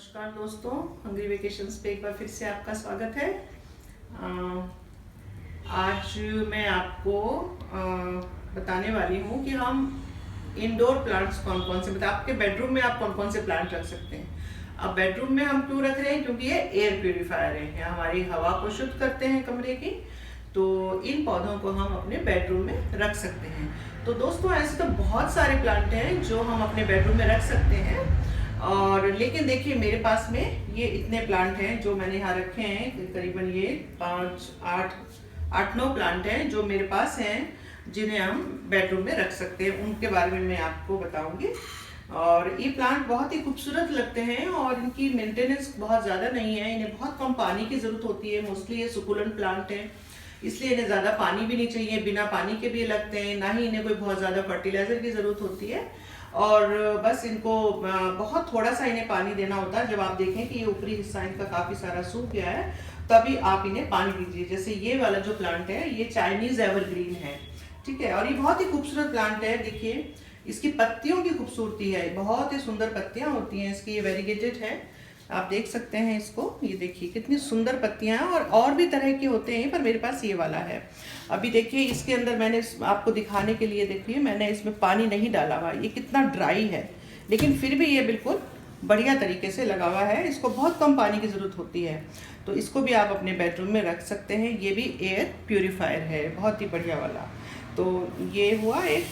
नमस्कार दोस्तों, hungry vacations पे एक बार फिर से आपका स्वागत है। आज मैं आपको बताने वाली हूँ कि हम इंडोर प्लांट्स कौन कौन से, मतलब आपके बेडरूम में आप कौन कौन से प्लांट रख सकते हैं। अब बेडरूम में हम क्यों रख रहे हैं, क्योंकि ये एयर प्यूरिफायर है, ये हमारी हवा को शुद्ध करते हैं कमरे की। तो इन पौधों को हम अपने बेडरूम में रख सकते हैं। तो दोस्तों, ऐसे तो बहुत सारे प्लांट हैं जो हम अपने बेडरूम में रख सकते हैं, और लेकिन देखिए मेरे पास में ये इतने प्लांट हैं जो मैंने यहाँ रखे हैं। करीबन ये 8-9 प्लांट हैं जो मेरे पास हैं, जिन्हें हम बेडरूम में रख सकते हैं। उनके बारे में मैं आपको बताऊंगी। और ये प्लांट बहुत ही खूबसूरत लगते हैं और इनकी मेंटेनेंस बहुत ज़्यादा नहीं है। इन्हें बहुत कम पानी की ज़रूरत होती है। मोस्टली ये सुकुलेंट प्लांट है, इसलिए इन्हें ज़्यादा पानी भी नहीं चाहिए। बिना पानी के भी लगते हैं, ना ही इन्हें कोई बहुत ज़्यादा फर्टिलाइज़र की ज़रूरत होती है। और बस इनको बहुत थोड़ा सा इन्हें पानी देना होता है। जब आप देखें कि ये ऊपरी हिस्सा इनका काफ़ी सारा सूख गया है, तभी आप इन्हें पानी दीजिए। जैसे ये वाला जो प्लांट है, ये चाइनीज़ एवरग्रीन है, ठीक है। और ये बहुत ही खूबसूरत प्लांट है। देखिए इसकी पत्तियों की खूबसूरती है, बहुत ही सुंदर पत्तियां होती हैं इसकी। ये वेरीगेटेड है, आप देख सकते हैं इसको। ये देखिए कितनी सुंदर पत्तियां हैं, और भी तरह के होते हैं, पर मेरे पास ये वाला है। अभी देखिए इसके अंदर मैंने आपको दिखाने के लिए, देखिए मैंने इसमें पानी नहीं डाला हुआ। ये कितना ड्राई है, लेकिन फिर भी ये बिल्कुल बढ़िया तरीके से लगा हुआ है। इसको बहुत कम पानी की ज़रूरत होती है, तो इसको भी आप अपने बेडरूम में रख सकते हैं। ये भी एयर प्यूरिफायर है, बहुत ही बढ़िया वाला। तो ये हुआ एक।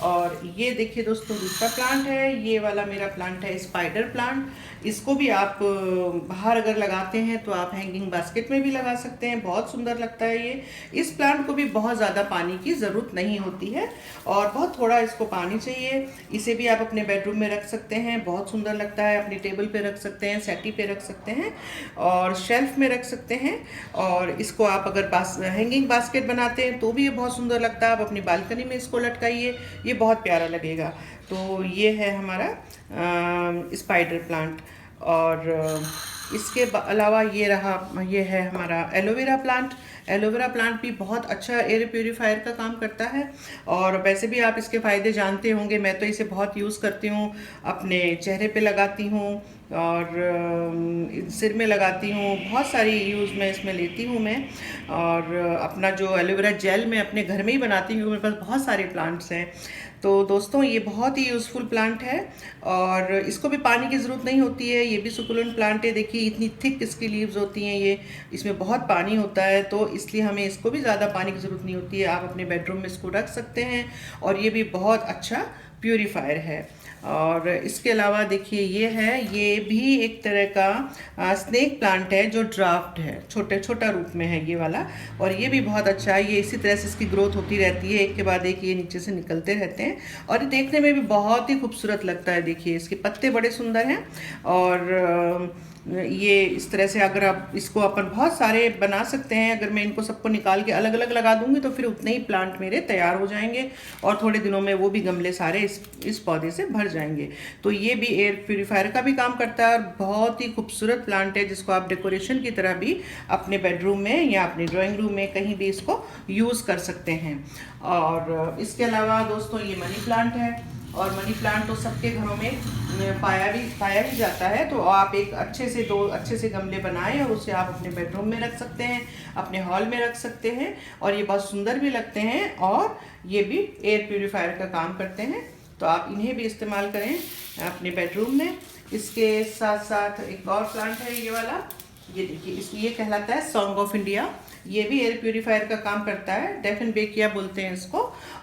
और ये देखिए दोस्तों, दूसरा प्लांट है। ये वाला मेरा प्लांट है स्पाइडर प्लांट। इसको भी आप बाहर अगर लगाते हैं तो आप हैंगिंग बास्केट में भी लगा सकते हैं, बहुत सुंदर लगता है ये। इस प्लांट को भी बहुत ज़्यादा पानी की ज़रूरत नहीं होती है, और बहुत थोड़ा इसको पानी चाहिए। इसे भी आप अपने बेडरूम में रख सकते हैं, बहुत सुंदर लगता है। अपनी टेबल पे रख सकते हैं, सेटी पे रख सकते हैं, और शेल्फ में रख सकते हैं। और इसको आप अगर हैंगिंग बास्केट बनाते हैं तो भी ये बहुत सुंदर लगता है। आप अपनी बालकनी में इसको लटकाइए, ये बहुत प्यारा लगेगा। तो ये है हमारा स्पाइडर प्लांट। और इसके अलावा ये है हमारा एलोवेरा प्लांट। एलोवेरा प्लांट भी बहुत अच्छा एयर प्यूरिफायर का काम करता है, और वैसे भी आप इसके फ़ायदे जानते होंगे। मैं तो इसे बहुत यूज़ करती हूँ, अपने चेहरे पे लगाती हूँ और सिर में लगाती हूँ। बहुत सारी यूज़ मैं इसमें लेती हूँ मैं। और अपना जो एलोवेरा जेल मैं अपने घर में ही बनाती हूँ, मेरे पास बहुत सारे प्लांट्स हैं। तो दोस्तों, ये बहुत ही यूज़फुल प्लांट है, और इसको भी पानी की ज़रूरत नहीं होती है। ये भी सुकुलेंट प्लांट है। देखिए इतनी थिक इसकी लीव्स होती हैं, ये इसमें बहुत पानी होता है, तो इसलिए हमें इसको भी ज़्यादा पानी की ज़रूरत नहीं होती है। आप अपने बेडरूम में इसको रख सकते हैं, और ये भी बहुत अच्छा प्यूरीफायर है। और इसके अलावा देखिए ये भी एक तरह का स्नेक प्लांट है, जो ड्राफ्ट है, छोटा रूप में है ये वाला। और ये भी बहुत अच्छा है। ये इसी तरह से इसकी ग्रोथ होती रहती है, एक के बाद एक ये नीचे से निकलते रहते हैं, और ये देखने में भी बहुत ही खूबसूरत लगता है। देखिए इसके पत्ते बड़े सुंदर हैं। और ये इस तरह से अगर आप इसको अपन बहुत सारे बना सकते हैं। अगर मैं इनको सबको निकाल के अलग अलग लगा दूंगी तो फिर उतने ही प्लांट मेरे तैयार हो जाएंगे, और थोड़े दिनों में वो भी गमले सारे इस पौधे से भर जाएंगे। तो ये भी एयर प्यूरिफायर का भी काम करता है, और बहुत ही खूबसूरत प्लांट है, जिसको आप डेकोरेशन की तरह भी अपने बेडरूम में या अपने ड्राइंग रूम में कहीं भी इसको यूज़ कर सकते हैं। और इसके अलावा दोस्तों, ये मनी प्लांट है। और मनी प्लांट तो सबके घरों में पाया भी जाता है। तो आप एक दो अच्छे से गमले बनाएं, और उसे आप अपने बेडरूम में रख सकते हैं, अपने हॉल में रख सकते हैं, और ये बहुत सुंदर भी लगते हैं, और ये भी एयर प्यूरिफायर का काम करते हैं। तो आप इन्हें भी इस्तेमाल करें अपने बेडरूम में। इसके साथ साथ एक और प्लांट है, ये वाला। ये देखिए ये कहलाता है सॉन्ग ऑफ इंडिया। ये भी एयर प्यूरिफायर का काम करता है, डेफिनबेकिया बोलते हैं इसको।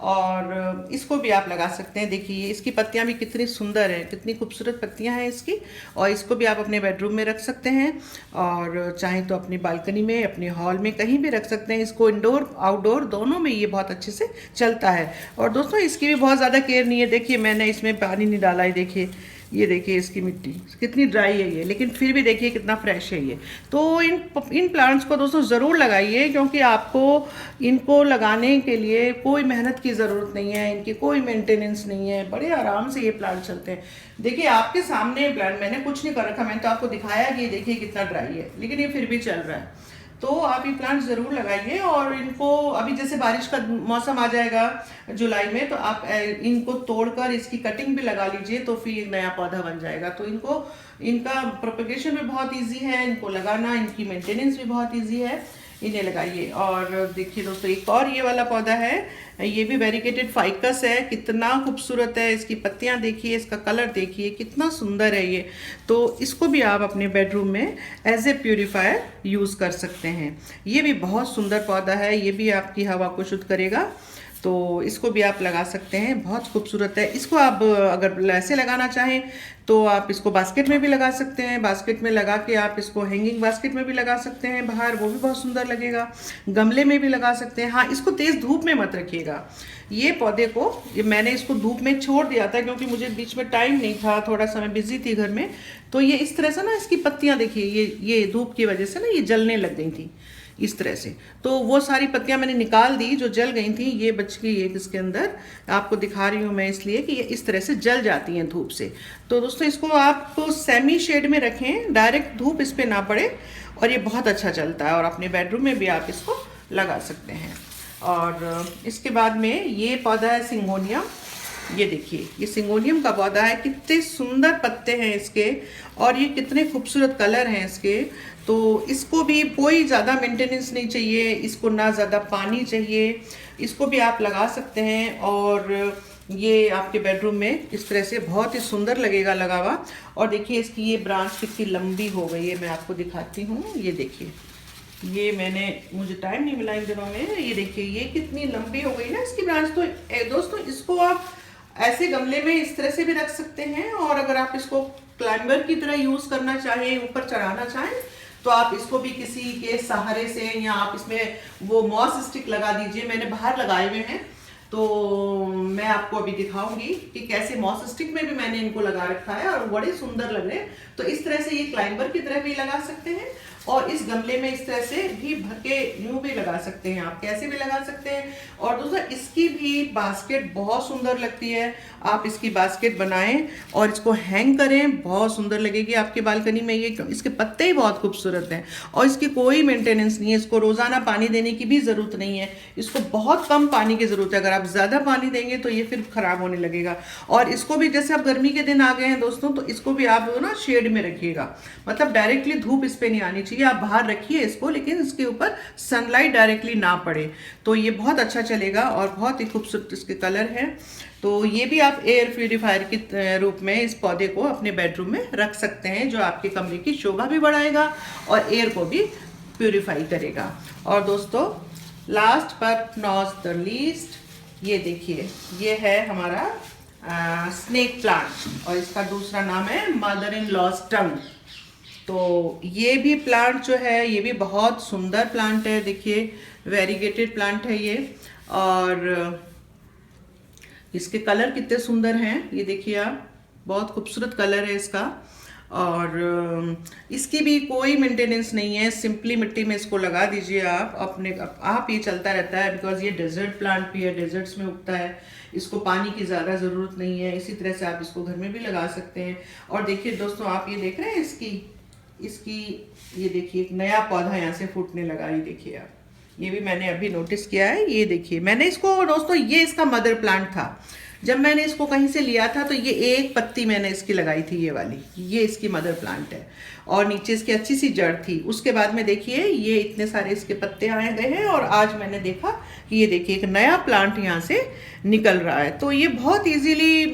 और इसको भी आप लगा सकते हैं। देखिए इसकी पत्तियां भी कितनी सुंदर हैं, कितनी खूबसूरत पत्तियां हैं इसकी। और इसको भी आप अपने बेडरूम में रख सकते हैं, और चाहे तो अपनी बालकनी में, अपने हॉल में, कहीं भी रख सकते हैं। इसको इंडोर आउटडोर दोनों में ये बहुत अच्छे से चलता है। और दोस्तों, इसकी भी बहुत ज़्यादा केयर नहीं है। देखिए मैंने इसमें पानी नहीं डाला है, देखिए ये देखिए इसकी मिट्टी कितनी ड्राई है ये, लेकिन फिर भी देखिए कितना फ्रेश है ये। तो इन प्लांट्स को दोस्तों ज़रूर लगाइए, क्योंकि आपको इनको लगाने के लिए कोई मेहनत की ज़रूरत नहीं है, इनकी कोई मेंटेनेंस नहीं है, बड़े आराम से ये प्लांट चलते हैं। देखिए आपके सामने प्लांट, मैंने कुछ नहीं कर रखा, मैंने तो आपको दिखाया कि ये देखिए कितना ड्राई है, लेकिन ये फिर भी चल रहा है। तो आप ये प्लांट ज़रूर लगाइए। और इनको अभी जैसे बारिश का मौसम आ जाएगा जुलाई में, तो आप इनको तोड़कर इसकी कटिंग भी लगा लीजिए, तो फिर एक नया पौधा बन जाएगा। तो इनका प्रोपगेशन भी बहुत ईजी है, इनको लगाना, इनकी मेंटेनेंस भी बहुत ईजी है, इन्हें लगाइए। और देखिए दोस्तों, एक और ये वाला पौधा है, ये भी वेरिगेटेड फाइकस है। कितना खूबसूरत है, इसकी पत्तियां देखिए, इसका कलर देखिए, कितना सुंदर है ये। तो इसको भी आप अपने बेडरूम में एज ए प्यूरीफायर यूज़ कर सकते हैं। ये भी बहुत सुंदर पौधा है, ये भी आपकी हवा को शुद्ध करेगा, तो इसको भी आप लगा सकते हैं, बहुत खूबसूरत है। इसको आप अगर ऐसे लगाना चाहें तो आप इसको बास्केट में भी लगा सकते हैं, बास्केट में लगा के आप इसको हैंगिंग बास्केट में भी लगा सकते हैं बाहर, वो भी बहुत सुंदर लगेगा। गमले में भी लगा सकते हैं। हाँ, इसको तेज़ धूप में मत रखिएगा। ये पौधे को मैंने इसको धूप में छोड़ दिया था क्योंकि मुझे बीच में टाइम नहीं था, थोड़ा सा मैं बिजी थी घर में। तो ये इस तरह से ना, इसकी पत्तियाँ देखिए, ये धूप की वजह से ना ये जलने लग गई थी इस तरह से। तो वो सारी पत्तियां मैंने निकाल दी जो जल गई थी, ये बच गई एक इसके अंदर, आपको दिखा रही हूँ मैं इसलिए कि ये इस तरह से जल जाती हैं धूप से। तो दोस्तों, इसको आप सेमी शेड में रखें, डायरेक्ट धूप इस पर ना पड़े, और ये बहुत अच्छा चलता है। और अपने बेडरूम में भी आप इसको लगा सकते हैं। और इसके बाद में ये पौधा है सिंगोनियम। ये देखिए, ये सिंगोनियम का पौधा है, कितने सुंदर पत्ते हैं इसके, और ये कितने खूबसूरत कलर हैं इसके। तो इसको भी कोई ज़्यादा मेंटेनेंस नहीं चाहिए, इसको ना ज़्यादा पानी चाहिए, इसको भी आप लगा सकते हैं। और ये आपके बेडरूम में इस तरह से बहुत ही सुंदर लगेगा लगा हुआ। और देखिए, इसकी ये ब्रांच कितनी लंबी हो गई है, मैं आपको दिखाती हूँ। ये देखिए, ये मुझे टाइम नहीं मिला इन दिनों में, ये देखिए ये कितनी लंबी हो गई ना इसकी ब्रांच। तो दोस्तों, इसको आप ऐसे गमले में इस तरह से भी रख सकते हैं, और अगर आप इसको क्लाइंबर की तरह यूज करना चाहें, ऊपर चढ़ाना चाहें, तो आप इसको भी किसी के सहारे से, या आप इसमें वो मॉस स्टिक लगा दीजिए। मैंने बाहर लगाए हुए हैं, तो मैं आपको अभी दिखाऊंगी कि कैसे मॉस स्टिक में भी मैंने इनको लगा रखा है, और बड़े सुंदर लग रहे हैं। तो इस तरह से ये क्लाइंबर की तरह भी लगा सकते हैं, और इस गमले में इस तरह से भी भर के यूं भी लगा सकते हैं, आप कैसे भी लगा सकते हैं। और दोस्तों, इसकी भी बास्केट बहुत सुंदर लगती है। आप इसकी बास्केट बनाएं और इसको हैंग करें, बहुत सुंदर लगेगी आपकी बालकनी में। ये इसके पत्ते ही बहुत खूबसूरत हैं, और इसकी कोई मेंटेनेंस नहीं है, इसको रोजाना पानी देने की भी जरूरत नहीं है। इसको बहुत कम पानी की जरूरत है, अगर आप ज्यादा पानी देंगे तो ये फिर खराब होने लगेगा। और इसको भी, जैसे अब गर्मी के दिन आ गए हैं दोस्तों, तो इसको भी आप ना शेड में रखिएगा, मतलब डायरेक्टली धूप इस पे नहीं आनी चाहिए। आप बाहर रखिए इसको, लेकिन इसके ऊपर सनलाइट डायरेक्टली ना पड़े, तो ये बहुत अच्छा चलेगा। और बहुत ही खूबसूरत इसके कलर है। तो ये भी आप एयर प्यूरीफायर के रूप में इस पौधे को अपने बेडरूम में रख सकते हैं, जो आपके कमरे की शोभा भी बढ़ाएगा और एयर को भी प्यूरीफाई करेगा। और दोस्तों, last but not the least, ये देखिए, ये है हमारा स्नेक प्लांट, और इसका दूसरा नाम है मदर इन लॉज टंग। तो ये भी प्लांट जो है, ये भी बहुत सुंदर प्लांट है। देखिए, वेरीगेटेड प्लांट है ये, और इसके कलर कितने सुंदर हैं, ये देखिए आप, बहुत खूबसूरत कलर है इसका। और इसकी भी कोई मेंटेनेंस नहीं है, सिंपली मिट्टी में इसको लगा दीजिए आप, अपने आप ये चलता रहता है। बिकॉज ये डेजर्ट प्लांट भी है, डेजर्ट्स में उगता है, इसको पानी की ज़्यादा ज़रूरत नहीं है। इसी तरह से आप इसको घर में भी लगा सकते हैं। और देखिए दोस्तों, आप ये देख रहे हैं इसकी ये देखिए, एक नया पौधा यहाँ से फूटने लगा, ये देखिए आप, ये भी मैंने अभी नोटिस किया है। ये देखिए, मैंने इसको दोस्तों, ये इसका मदर प्लांट था। जब मैंने इसको कहीं से लिया था, तो ये एक पत्ती मैंने इसकी लगाई थी, ये वाली, ये इसकी मदर प्लांट है, और नीचे इसकी अच्छी सी जड़ थी। उसके बाद में देखिए, ये इतने सारे इसके पत्ते आए गए हैं, और आज मैंने देखा कि ये देखिए, एक नया प्लांट यहाँ से निकल रहा है। तो ये बहुत इजीली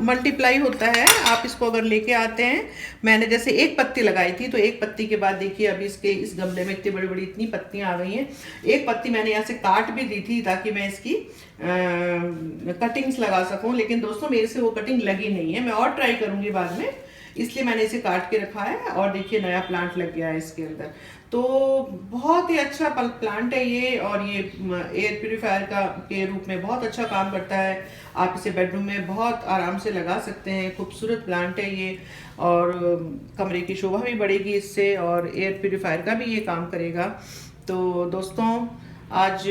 मल्टीप्लाई होता है, आप इसको अगर लेके आते हैं। मैंने जैसे एक पत्ती लगाई थी, तो एक पत्ती के बाद देखिए अभी इस गमले में इतनी बड़ी बड़ी इतनी पत्तियां आ गई हैं। एक पत्ती मैंने यहाँ से काट भी दी थी ताकि मैं इसकी कटिंग्स लगा सकूं, लेकिन दोस्तों मेरे से वो कटिंग लगी नहीं है। मैं और ट्राई करूंगी बाद में, इसलिए मैंने इसे काट के रखा है। और देखिए, नया प्लांट लग गया है इसके अंदर। तो बहुत ही अच्छा प्लांट है ये, और ये एयर प्यूरीफायर के रूप में बहुत अच्छा काम करता है। आप इसे बेडरूम में बहुत आराम से लगा सकते हैं, खूबसूरत प्लांट है ये, और कमरे की शोभा भी बढ़ेगी इससे, और एयर प्यूरीफायर का भी ये काम करेगा। तो दोस्तों, आज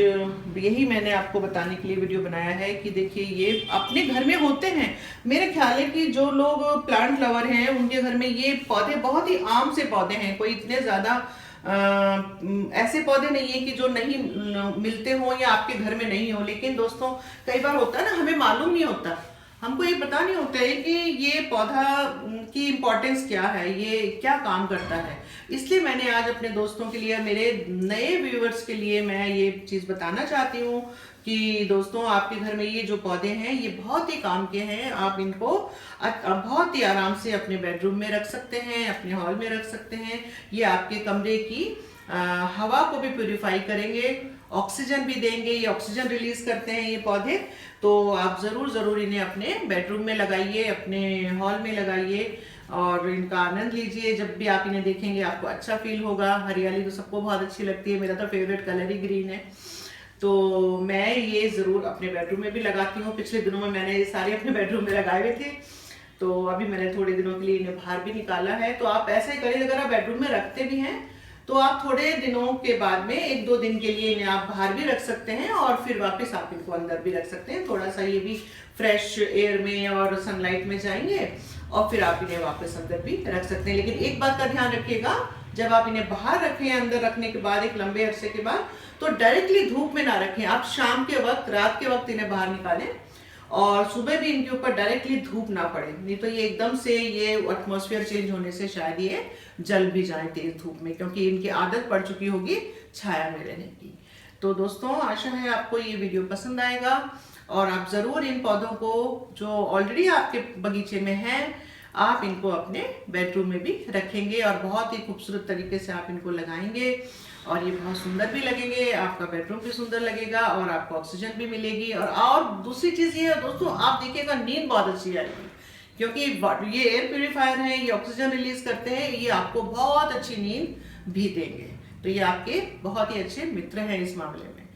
यही मैंने आपको बताने के लिए वीडियो बनाया है कि देखिए, ये अपने घर में होते हैं। मेरे ख्याल है कि जो लोग प्लांट लवर हैं, उनके घर में ये पौधे बहुत ही आम से पौधे हैं, कोई इतने ज़्यादा ऐसे पौधे नहीं है कि जो नहीं मिलते हो या आपके घर में नहीं हो, लेकिन दोस्तों कई बार होता है ना, हमें मालूम नहीं होता, हमको ये पता नहीं होता है कि ये पौधा की इम्पोर्टेंस क्या है, ये क्या काम करता है। इसलिए मैंने आज अपने दोस्तों के लिए, मेरे नए व्यूअर्स के लिए मैं ये चीज़ बताना चाहती हूँ कि दोस्तों आपके घर में ये जो पौधे हैं ये बहुत ही काम के हैं। आप इनको बहुत ही आराम से अपने बेडरूम में रख सकते हैं, अपने हॉल में रख सकते हैं। ये आपके कमरे की हवा को भी प्यूरिफाई करेंगे, ऑक्सीजन भी देंगे, ये ऑक्सीजन रिलीज करते हैं ये पौधे। तो आप ज़रूर इन्हें अपने बेडरूम में लगाइए, अपने हॉल में लगाइए और इनका आनंद लीजिए। जब भी आप इन्हें देखेंगे आपको अच्छा फील होगा। हरियाली तो सबको बहुत अच्छी लगती है, मेरा तो फेवरेट कलर ही ग्रीन है। तो मैं ये ज़रूर अपने बेडरूम में भी लगाती हूँ। पिछले दिनों में मैंने ये सारे अपने बेडरूम में लगाए हुए थे, तो अभी मैंने थोड़े दिनों के लिए इन्हें बाहर भी निकाला है। तो आप ऐसा ही करें, अगर आप बेडरूम में रखते भी हैं तो आप थोड़े दिनों के बाद में 1-2 दिन के लिए इन्हें आप बाहर भी रख सकते हैं और फिर वापस आप इनको अंदर भी रख सकते हैं। थोड़ा सा ये भी फ्रेश एयर में और सनलाइट में जाएंगे और फिर आप इन्हें वापस अंदर भी रख सकते हैं। लेकिन एक बात का ध्यान रखिएगा, जब आप इन्हें बाहर रखें अंदर रखने के बाद एक लंबे अरसे के बाद, तो डायरेक्टली धूप में ना रखें। आप शाम के वक्त, रात के वक्त इन्हें बाहर निकालें और सुबह भी इनके ऊपर डायरेक्टली धूप ना पड़े, नहीं तो ये एकदम से ये एटमॉस्फेयर चेंज होने से शायद ये जल भी जाए तेज धूप में, क्योंकि इनकी आदत पड़ चुकी होगी छाया में रहने की। तो दोस्तों आशा है आपको ये वीडियो पसंद आएगा और आप ज़रूर इन पौधों को जो ऑलरेडी आपके बगीचे में हैं आप इनको अपने बेडरूम में भी रखेंगे और बहुत ही खूबसूरत तरीके से आप इनको लगाएंगे और ये बहुत सुंदर भी लगेंगे। आपका बेडरूम भी सुंदर लगेगा और आपको ऑक्सीजन भी मिलेगी। और दूसरी चीज़ ये है दोस्तों, आप देखिएगा नींद बहुत अच्छी आएगी, क्योंकि ये एयर प्यूरीफायर है, ये ऑक्सीजन रिलीज करते हैं, ये आपको बहुत अच्छी नींद भी देंगे। तो ये आपके बहुत ही अच्छे मित्र हैं इस मामले में।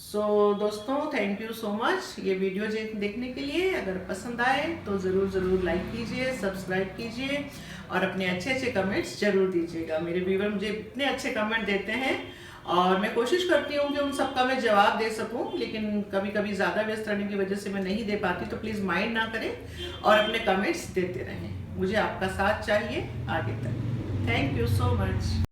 सो दोस्तों थैंक यू सो मच ये वीडियो देखने के लिए। अगर पसंद आए तो ज़रूर लाइक कीजिए, सब्सक्राइब कीजिए और अपने अच्छे कमेंट्स जरूर दीजिएगा। मेरे व्यूअर मुझे इतने अच्छे कमेंट देते हैं और मैं कोशिश करती हूँ कि उन सबका मैं जवाब दे सकूँ, लेकिन कभी कभी ज़्यादा व्यस्त रहने की वजह से मैं नहीं दे पाती। तो प्लीज़ माइंड ना करें और अपने कमेंट्स देते रहें। मुझे आपका साथ चाहिए आगे तक। Thank you so much.